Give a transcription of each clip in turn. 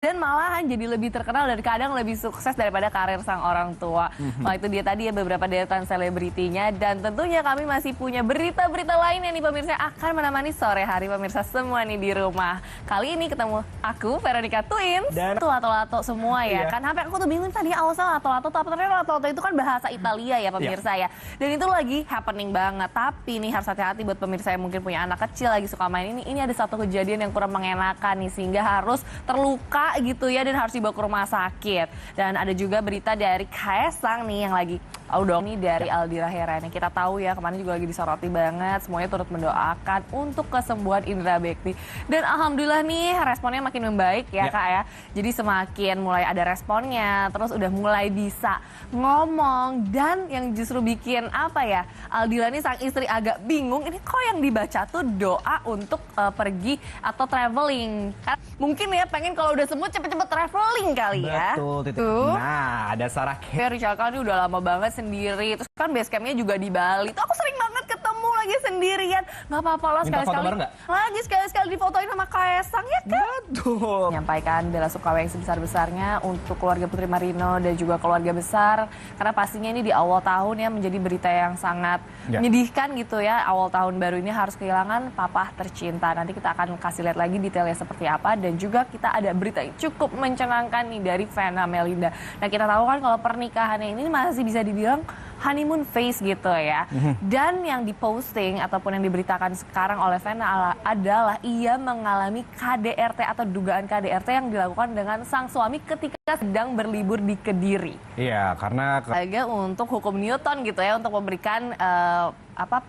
Dan malahan jadi lebih terkenal dan kadang lebih sukses daripada karir sang orang tua. Wah, itu dia tadi ya beberapa deretan selebritinya. Dan tentunya kami masih punya berita-berita lainnya nih pemirsa akan menemani sore hari pemirsa semua nih di rumah. Kali ini ketemu aku, Veronica Twins. Dan tuh lato-lato semua ya. Kan sampai aku tuh bingung tadi awalnya lato-lato apa. Ternyata lato-lato itu kan bahasa Italia ya pemirsa ya. Dan itu lagi happening banget. Tapi nih harus hati-hati buat pemirsa yang mungkin punya anak kecil lagi suka main ini. Ini ada satu kejadian yang kurang mengenakan nih. Sehingga harus terluka gitu ya dan harus dibawa ke rumah sakit. Dan ada juga berita dari Kaesang nih yang lagi ini dari Aldira Herani. Kita tahu ya kemarin juga lagi disoroti banget, semuanya turut mendoakan untuk kesembuhan Indra Bekti. Dan alhamdulillah nih responnya makin membaik ya Kak ya. Jadi semakin mulai ada responnya, terus udah mulai bisa ngomong. Dan yang justru bikin apa ya, Aldira nih sang istri agak bingung, ini kok yang dibaca tuh doa untuk pergi atau traveling. Kan mungkin ya pengen kalau udah sembuh cepet-cepet traveling kali ya. Betul. Nah, ada Sarah Richard ini udah lama banget sendiri, terus kan base campnya juga di Bali. Tuh aku sering banget ketemu lagi sendirian. Nggak apa-apa lah sekali-sekali. Lagi sekali-sekali difotoin sama Kaesang ya kan? Betul. Menyampaikan bela sungkawa yang sebesar-besarnya untuk keluarga Putri Marino dan juga keluarga besar. Karena pastinya ini di awal tahun ya menjadi berita yang sangat menyedihkan gitu ya. Awal tahun baru ini harus kehilangan papa tercinta. Nanti kita akan kasih lihat lagi detailnya seperti apa. Dan juga kita ada berita yang cukup mencengangkan nih dari Vena Melinda. Nah kita tahu kan kalau pernikahannya ini masih bisa dibilang honeymoon phase gitu ya. Dan yang diposting ataupun yang diberitakan sekarang oleh Vena adalah ia mengalami KDRT atau dugaan KDRT yang dilakukan dengan sang suami ketika sedang berlibur di Kediri. Iya, karena agak untuk hukum Newton gitu ya, untuk memberikan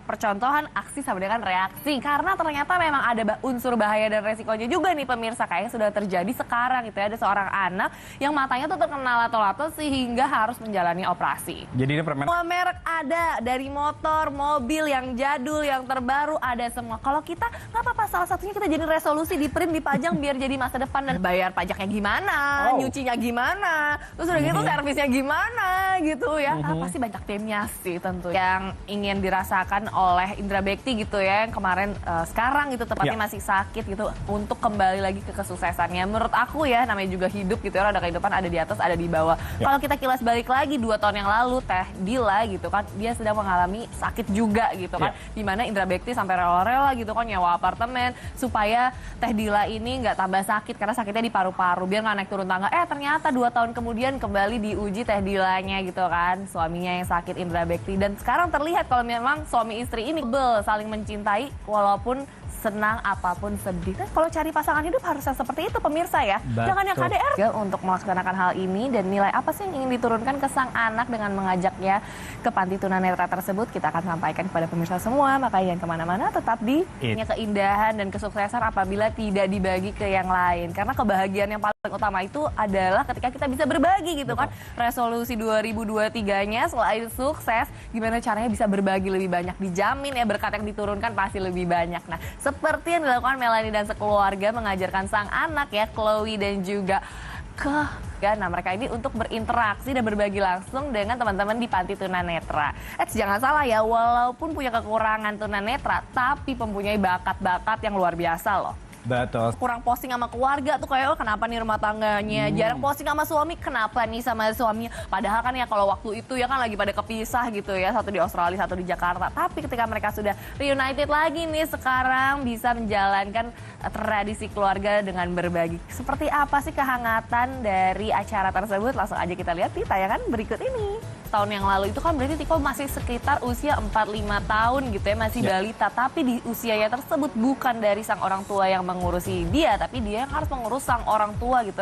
percontohan aksi sama dengan reaksi. Karena ternyata memang ada unsur bahaya dan resikonya juga nih pemirsa, kayak sudah terjadi sekarang gitu ya. Ada seorang anak yang matanya tuh terkena lato-lato sehingga harus menjalani operasi. Jadi ini semua merek ada, dari motor, mobil, yang jadul, yang terbaru, ada semua. Kalau kita nggak apa-apa, salah satunya kita jadi resolusi di print, dipajang biar jadi masa depan. Dan bayar pajaknya gimana, nyucinya gimana, terus udah gitu servisnya gimana gitu ya. Pasti banyak timnya sih tentu yang ingin dirasakan oleh Indra Bekti gitu ya, yang kemarin sekarang gitu tepatnya masih sakit gitu, untuk kembali lagi ke kesuksesannya. Menurut aku ya, namanya juga hidup gitu ya, ada kehidupan, ada di atas, ada di bawah. Kalau kita kilas balik lagi 2 tahun yang lalu, Teh Dila gitu kan, dia sedang mengalami sakit juga gitu kan, dimana Indra Bekti sampai rela-rela gitu kan nyewa apartemen supaya Teh Dila ini nggak tambah sakit karena sakitnya di paru-paru, biar nggak naik turun tangga. Ternyata 2 tahun kemudian kembali diuji Teh Dilanya gitu kan, suaminya yang sakit Indra Bekti. Dan sekarang terlihat kalau memang suami istri ini saling mencintai walaupun senang apapun sedih. Dan kalau cari pasangan hidup harusnya seperti itu pemirsa ya. Jangan yang KDR. Untuk melaksanakan hal ini dan nilai apa sih yang ingin diturunkan ke sang anak dengan mengajaknya ke panti tunanetra tersebut, kita akan sampaikan kepada pemirsa semua. Makanya jangan kemana-mana, tetap di keindahan dan kesuksesan apabila tidak dibagi ke yang lain. Karena kebahagiaan yang paling utama itu adalah ketika kita bisa berbagi gitu kan. Resolusi 2023-nya selain sukses, gimana caranya bisa berbagi lebih banyak. Dijamin ya berkat yang diturunkan pasti lebih banyak. Nah, seperti yang dilakukan Melanie dan sekeluarga mengajarkan sang anak ya, Chloe dan juga nah mereka ini untuk berinteraksi dan berbagi langsung dengan teman-teman di panti tunanetra. Jangan salah ya, walaupun punya kekurangan tunanetra, tapi mempunyai bakat-bakat yang luar biasa loh. Betul. Kurang posting sama keluarga tuh kayak kenapa nih rumah tangganya, jarang posting sama suami, kenapa nih sama suaminya. Padahal kan ya kalau waktu itu ya kan lagi pada kepisah gitu ya, satu di Australia, satu di Jakarta. Tapi ketika mereka sudah reunited lagi nih, sekarang bisa menjalankan tradisi keluarga dengan berbagi. Seperti apa sih kehangatan dari acara tersebut? Langsung aja kita lihat di tayangan berikut ini. Tahun yang lalu itu kan berarti Tiko masih sekitar usia 4-5 tahun gitu ya, masih balita. Tapi di usianya tersebut bukan dari sang orang tua yang mengurusi dia, tapi dia yang harus mengurus sang orang tua gitu,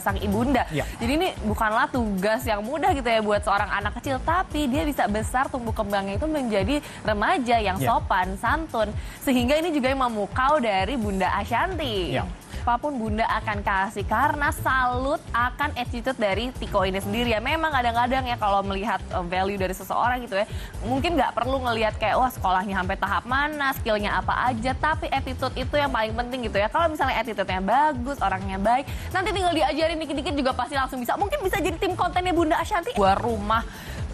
sang ibunda. Jadi ini bukanlah tugas yang mudah gitu ya buat seorang anak kecil, tapi dia bisa besar tumbuh kembangnya itu menjadi remaja yang sopan, santun. Sehingga ini juga yang memukau dari Bunda Ashanti. Apapun Bunda akan kasih karena salut akan attitude dari Tiko ini sendiri ya. Memang kadang-kadang ya kalau melihat value dari seseorang gitu ya, mungkin nggak perlu ngelihat kayak wah sekolahnya sampai tahap mana, skillnya apa aja, tapi attitude itu yang paling penting gitu ya. Kalau misalnya attitude-nya bagus, orangnya baik, nanti tinggal diajarin dikit-dikit juga pasti langsung bisa. Mungkin bisa jadi tim kontennya Bunda Ashanti. Rumah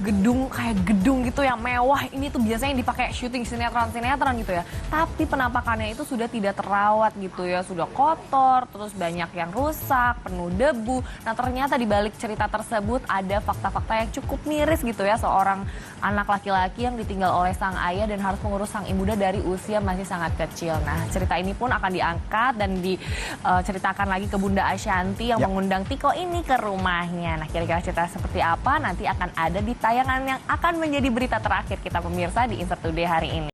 gedung kayak gedung gitu yang mewah. Ini tuh biasanya dipakai syuting sinetron-sinetron gitu ya. Tapi penampakannya itu sudah tidak terawat gitu ya. Sudah kotor, terus banyak yang rusak, penuh debu. Nah ternyata di balik cerita tersebut ada fakta-fakta yang cukup miris gitu ya. Seorang anak laki-laki yang ditinggal oleh sang ayah dan harus mengurus sang ibunda dari usia masih sangat kecil. Nah cerita ini pun akan diangkat dan diceritakan lagi ke Bunda Ashanty yang mengundang Tiko ini ke rumahnya. Nah kira-kira cerita seperti apa nanti akan ada di tayangan yang akan menjadi berita terakhir kita pemirsa di Insert Today hari ini.